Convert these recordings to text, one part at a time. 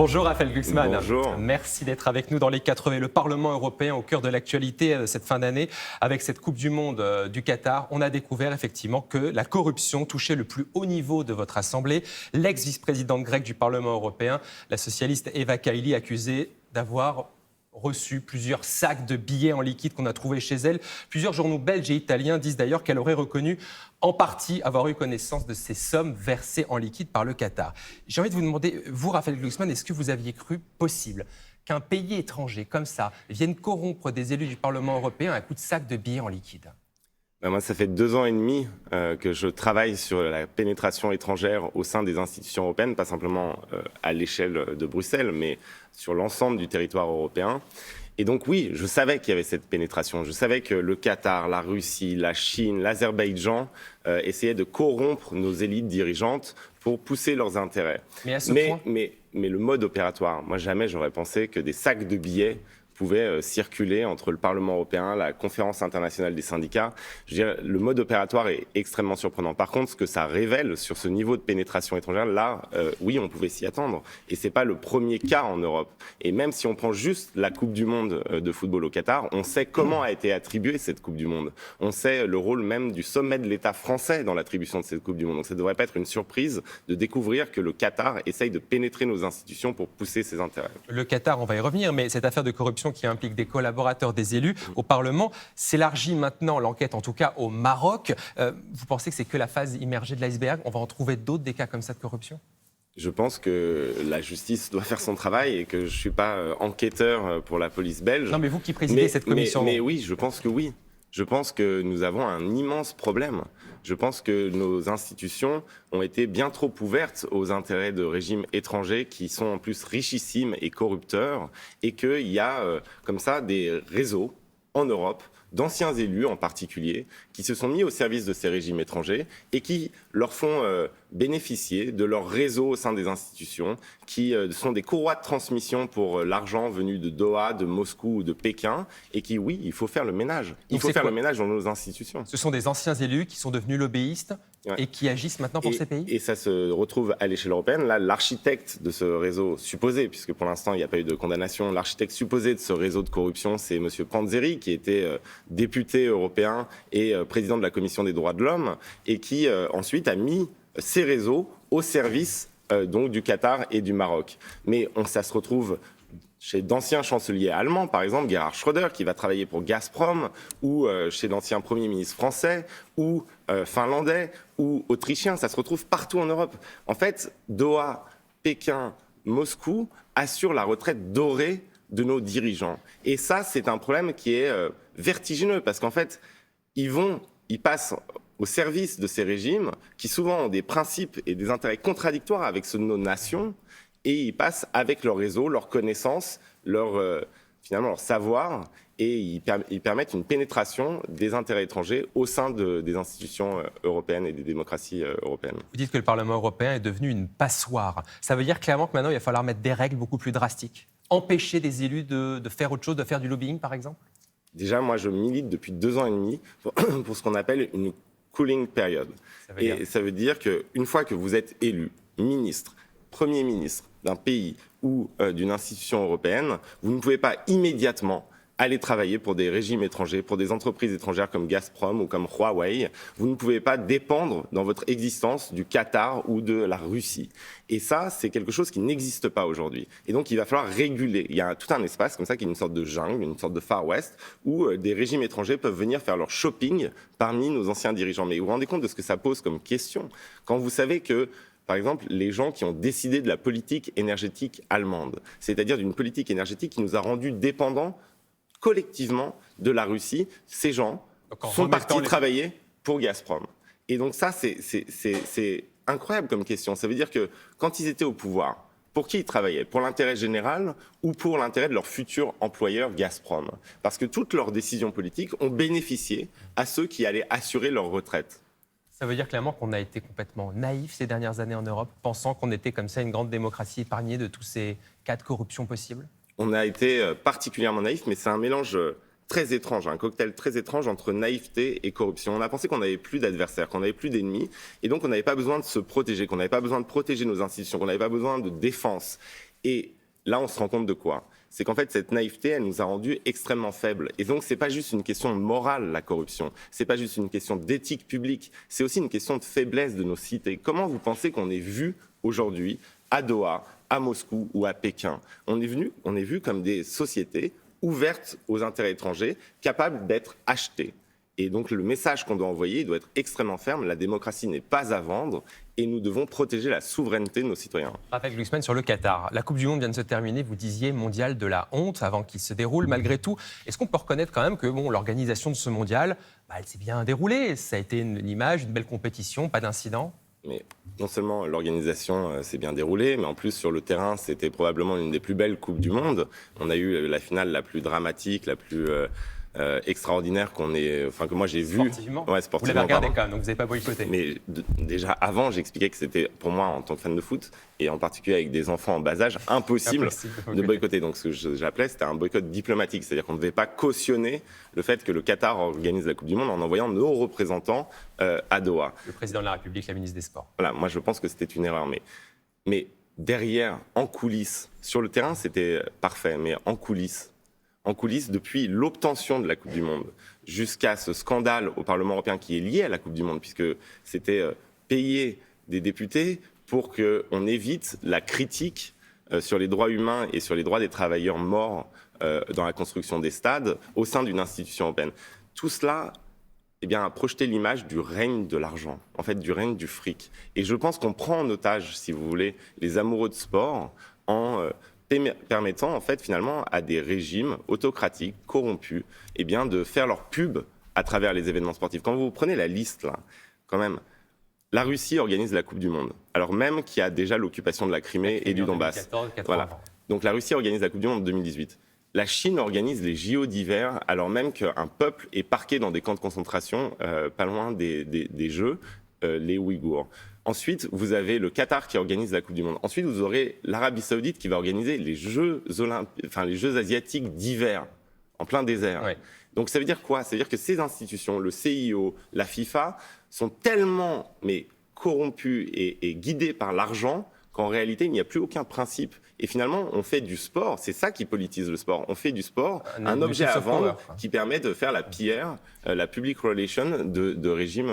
Bonjour Raphaël Glucksmann. Bonjour. Merci d'être avec nous dans les 4V. Le Parlement européen au cœur de l'actualité cette fin d'année. Avec cette Coupe du Monde du Qatar, on a découvert effectivement que la corruption touchait le plus haut niveau de votre Assemblée. L'ex-vice-présidente grecque du Parlement européen, la socialiste Eva Kaili, accusée d'avoir reçu plusieurs sacs de billets en liquide qu'on a trouvés chez elle. Plusieurs journaux belges et italiens disent d'ailleurs qu'elle aurait reconnu en partie avoir eu connaissance de ces sommes versées en liquide par le Qatar. J'ai envie de vous demander, vous Raphaël Glucksmann, est-ce que vous aviez cru possible qu'un pays étranger comme ça vienne corrompre des élus du Parlement européen à coup de sacs de billets en liquide ? Moi, ça fait 2 ans et demi que je travaille sur la pénétration étrangère au sein des institutions européennes, pas simplement à l'échelle de Bruxelles, mais sur l'ensemble du territoire européen. Et donc oui, je savais qu'il y avait cette pénétration. Je savais que le Qatar, la Russie, la Chine, l'Azerbaïdjan essayaient de corrompre nos élites dirigeantes pour pousser leurs intérêts. Mais à ce point... mais le mode opératoire, moi jamais j'aurais pensé que des sacs de billets pouvaient circuler entre le Parlement européen, la conférence internationale des syndicats. Je veux dire, le mode opératoire est extrêmement surprenant. Par contre, ce que ça révèle sur ce niveau de pénétration étrangère, là, oui, on pouvait s'y attendre. Et c'est pas le premier cas en Europe. Et même si on prend juste la Coupe du Monde de football au Qatar, on sait comment a été attribuée cette Coupe du Monde. On sait le rôle même du sommet de l'État français dans l'attribution de cette Coupe du Monde. Donc ça ne devrait pas être une surprise de découvrir que le Qatar essaye de pénétrer nos institutions pour pousser ses intérêts. Le Qatar, on va y revenir, mais cette affaire de corruption qui implique des collaborateurs des élus au Parlement s'élargit maintenant, l'enquête en tout cas, au Maroc. Vous pensez que c'est que la phase immergée de l'iceberg ? On va en trouver d'autres, des cas comme ça de corruption ? Je pense que la justice doit faire son travail et que je ne suis pas enquêteur pour la police belge. Non, mais vous qui présidez cette commission... Mais oui, je pense que oui. Je pense que nous avons un immense problème. Je pense que nos institutions ont été bien trop ouvertes aux intérêts de régimes étrangers qui sont en plus richissimes et corrupteurs, et qu'il y a comme ça des réseaux en Europe, d'anciens élus en particulier, qui se sont mis au service de ces régimes étrangers et qui leur font bénéficier de leur réseau au sein des institutions, qui sont des courroies de transmission pour l'argent venu de Doha, de Moscou ou de Pékin, et qui, oui, il faut faire le ménage. Il faut faire le ménage dans nos institutions. Ce sont des anciens élus qui sont devenus lobbyistes et qui agissent maintenant pour ces pays ? Et ça se retrouve à l'échelle européenne. Là, l'architecte de ce réseau supposé, puisque pour l'instant, il n'y a pas eu de condamnation, l'architecte supposé de ce réseau de corruption, c'est M. Panzeri, qui était député européen et président de la Commission des droits de l'homme, et qui ensuite a mis ces réseaux au service donc du Qatar et du Maroc. Mais ça se retrouve chez d'anciens chanceliers allemands, par exemple Gerhard Schröder, qui va travailler pour Gazprom, ou chez d'anciens premiers ministres français, ou finlandais, ou autrichiens. Ça se retrouve partout en Europe. En fait, Doha, Pékin, Moscou assurent la retraite dorée de nos dirigeants. Et ça, c'est un problème qui est vertigineux, parce qu'en fait, ils passent au service de ces régimes qui souvent ont des principes et des intérêts contradictoires avec ceux de nos nations, et ils passent avec leur réseau, leurs connaissances, finalement leur savoir, et ils permettent une pénétration des intérêts étrangers au sein des institutions européennes et des démocraties européennes. Vous dites que le Parlement européen est devenu une passoire. Ça veut dire clairement que maintenant il va falloir mettre des règles beaucoup plus drastiques, empêcher des élus de faire autre chose, de faire du lobbying par exemple ? Déjà, moi je milite depuis 2 ans et demi pour ce qu'on appelle une cooling period. Ça veut dire qu'une fois que vous êtes élu ministre, Premier ministre d'un pays ou d'une institution européenne, vous ne pouvez pas immédiatement aller travailler pour des régimes étrangers, pour des entreprises étrangères comme Gazprom ou comme Huawei. Vous ne pouvez pas dépendre dans votre existence du Qatar ou de la Russie. Et ça, c'est quelque chose qui n'existe pas aujourd'hui. Et donc, il va falloir réguler. Il y a tout un espace comme ça qui est une sorte de jungle, une sorte de Far West, où des régimes étrangers peuvent venir faire leur shopping parmi nos anciens dirigeants. Mais vous vous rendez compte de ce que ça pose comme question quand vous savez que, par exemple, les gens qui ont décidé de la politique énergétique allemande, c'est-à-dire d'une politique énergétique qui nous a rendus dépendants collectivement de la Russie, ces gens sont partis travailler pour Gazprom. Et donc ça, c'est incroyable comme question. Ça veut dire que quand ils étaient au pouvoir, pour qui ils travaillaient ? Pour l'intérêt général ou pour l'intérêt de leur futur employeur Gazprom ? Parce que toutes leurs décisions politiques ont bénéficié à ceux qui allaient assurer leur retraite. Ça veut dire clairement qu'on a été complètement naïf ces dernières années en Europe, pensant qu'on était comme ça une grande démocratie épargnée de tous ces cas de corruption possibles ? On a été particulièrement naïf, mais c'est un mélange très étrange, un cocktail très étrange entre naïveté et corruption. On a pensé qu'on n'avait plus d'adversaires, qu'on n'avait plus d'ennemis, et donc on n'avait pas besoin de se protéger, qu'on n'avait pas besoin de protéger nos institutions, qu'on n'avait pas besoin de défense. Et là, on se rend compte de quoi ? C'est qu'en fait, cette naïveté, elle nous a rendus extrêmement faibles. Et donc, c'est pas juste une question de morale, la corruption. C'est pas juste une question d'éthique publique. C'est aussi une question de faiblesse de nos cités. Comment vous pensez qu'on est vu aujourd'hui à Doha, à Moscou ou à Pékin ? On est vu comme des sociétés ouvertes aux intérêts étrangers, capables d'être achetées. Et donc le message qu'on doit envoyer doit être extrêmement ferme. La démocratie n'est pas à vendre et nous devons protéger la souveraineté de nos citoyens. Raphaël Glucksmann, sur le Qatar. La Coupe du Monde vient de se terminer, vous disiez mondial de la honte avant qu'il se déroule. Malgré tout, est-ce qu'on peut reconnaître quand même que l'organisation de ce mondial, elle s'est bien déroulée ? Ça a été une image, une belle compétition, pas d'incident ? Mais non seulement l'organisation s'est bien déroulée, mais en plus sur le terrain, c'était probablement l'une des plus belles Coupes du Monde. On a eu la finale la plus dramatique, la plus extraordinaire que moi j'ai vue. Sportivement. Ouais, vous l'avez regardé quand même, donc vous n'avez pas boycotté. Mais déjà avant, j'expliquais que c'était pour moi en tant que fan de foot, et en particulier avec des enfants en bas âge, impossible de boycotter. Donc ce que j'appelais, c'était un boycott diplomatique, c'est-à-dire qu'on ne devait pas cautionner le fait que le Qatar organise la Coupe du Monde en envoyant nos représentants à Doha. Le président de la République, la ministre des Sports. Voilà, moi je pense que c'était une erreur, mais derrière, en coulisses, sur le terrain c'était parfait, mais en coulisses, depuis l'obtention de la Coupe du Monde jusqu'à ce scandale au Parlement européen qui est lié à la Coupe du Monde, puisque c'était payer des députés pour qu'on évite la critique sur les droits humains et sur les droits des travailleurs morts dans la construction des stades au sein d'une institution européenne. Tout cela a projeté l'image du règne de l'argent, en fait du règne du fric. Et je pense qu'on prend en otage, si vous voulez, les amoureux de sport en permettant en fait finalement à des régimes autocratiques, corrompus, de faire leur pub à travers les événements sportifs. Quand vous prenez la liste là, quand même, la Russie organise la Coupe du Monde, alors même qu'il y a déjà l'occupation de la Crimée et du Donbass. 2014, voilà. Donc la Russie organise la Coupe du Monde en 2018. La Chine organise les JO d'hiver, alors même qu'un peuple est parqué dans des camps de concentration pas loin des Jeux, les Ouïghours. Ensuite, vous avez le Qatar qui organise la Coupe du Monde. Ensuite, vous aurez l'Arabie Saoudite qui va organiser les Jeux asiatiques d'hiver, en plein désert. Ouais. Donc ça veut dire quoi ? Ça veut dire que ces institutions, le CIO, la FIFA, sont tellement corrompues et guidées par l'argent qu'en réalité, il n'y a plus aucun principe. Et finalement, on fait du sport, c'est ça qui politise le sport. On fait du sport un objet à vendre qui permet de faire la PR, la public relation de régimes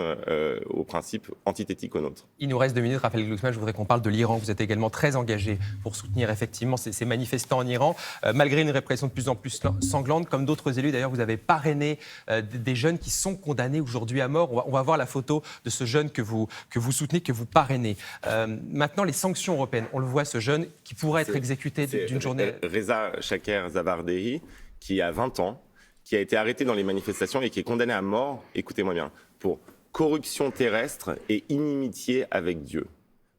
au principe antithétique au nôtre. Il nous reste 2 minutes, Raphaël Glucksmann, je voudrais qu'on parle de l'Iran. Vous êtes également très engagé pour soutenir effectivement ces manifestants en Iran. Malgré une répression de plus en plus sanglante, comme d'autres élus d'ailleurs, vous avez parrainé des jeunes qui sont condamnés aujourd'hui à mort. On va voir la photo de ce jeune que vous soutenez, que vous parrainez. Maintenant, les sanctions européennes, on le voit, ce jeune qui pourrait être exécuté d'une journée... Reza Shaker Zabardehi, qui a 20 ans, qui a été arrêté dans les manifestations et qui est condamné à mort, écoutez-moi bien, pour corruption terrestre et inimitié avec Dieu.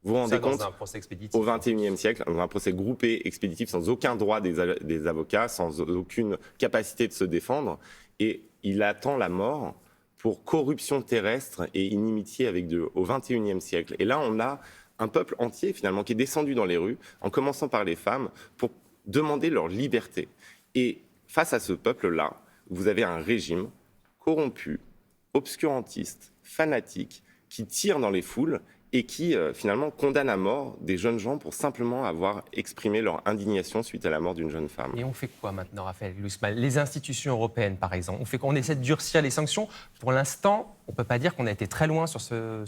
Vous vous rendez compte, dans un procès expéditif, au XXIe siècle, dans un procès groupé, expéditif, sans aucun droit des avocats, sans aucune capacité de se défendre, et il attend la mort pour corruption terrestre et inimitié avec Dieu, au XXIe siècle. Et là, on a un peuple entier, finalement, qui est descendu dans les rues, en commençant par les femmes, pour demander leur liberté. Et face à ce peuple-là, vous avez un régime corrompu, obscurantiste, fanatique, qui tire dans les foules et qui, finalement, condamne à mort des jeunes gens pour simplement avoir exprimé leur indignation suite à la mort d'une jeune femme. Et on fait quoi maintenant, Raphaël Glucksmann ? Les institutions européennes, par exemple, on essaie de durcir les sanctions. Pour l'instant, on ne peut pas dire qu'on a été très loin sur ce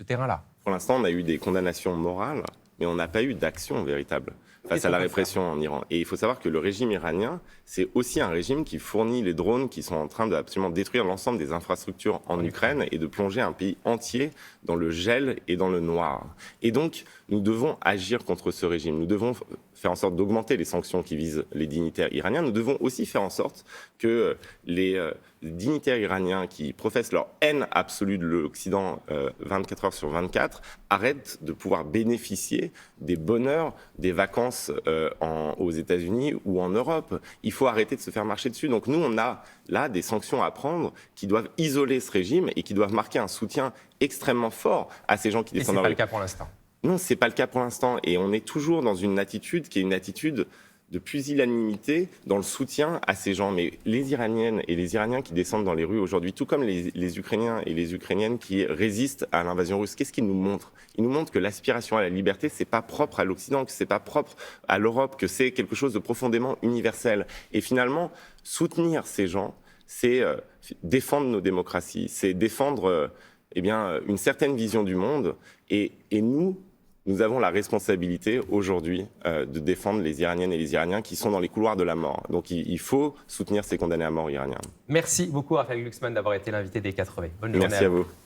terrain-là. Pour l'instant, on a eu des condamnations morales, mais on n'a pas eu d'action véritable face à la répression en Iran. Et il faut savoir que le régime iranien, c'est aussi un régime qui fournit les drones qui sont en train d'absolument détruire l'ensemble des infrastructures en Ukraine et de plonger un pays entier dans le gel et dans le noir. Et donc, nous devons agir contre ce régime. Nous devons faire en sorte d'augmenter les sanctions qui visent les dignitaires iraniens. Nous devons aussi faire en sorte que les dignitaires iraniens qui professent leur haine absolue de l'Occident 24 heures sur 24 arrêtent de pouvoir bénéficier des bonheurs des vacances aux États-Unis ou en Europe. Il faut arrêter de se faire marcher dessus. Donc nous, on a là des sanctions à prendre qui doivent isoler ce régime et qui doivent marquer un soutien extrêmement fort à ces gens qui descendent dans les rues. Et ce n'est pas le cas pour l'instant. Non, ce n'est pas le cas pour l'instant. Et on est toujours dans une attitude qui est une attitude de pusillanimité dans le soutien à ces gens. Mais les Iraniennes et les Iraniens qui descendent dans les rues aujourd'hui, tout comme les Ukrainiens et les Ukrainiennes qui résistent à l'invasion russe, qu'est-ce qu'ils nous montrent? Ils nous montrent que l'aspiration à la liberté, c'est pas propre à l'Occident, que c'est pas propre à l'Europe, que c'est quelque chose de profondément universel. Et finalement, soutenir ces gens, c'est défendre nos démocraties, c'est défendre une certaine vision du monde. Et nous avons la responsabilité aujourd'hui de défendre les Iraniennes et les Iraniens qui sont dans les couloirs de la mort. Donc il faut soutenir ces condamnés à mort iraniens. Merci beaucoup Raphaël Glucksmann d'avoir été l'invité des 4V. Bonne journée. Merci à vous.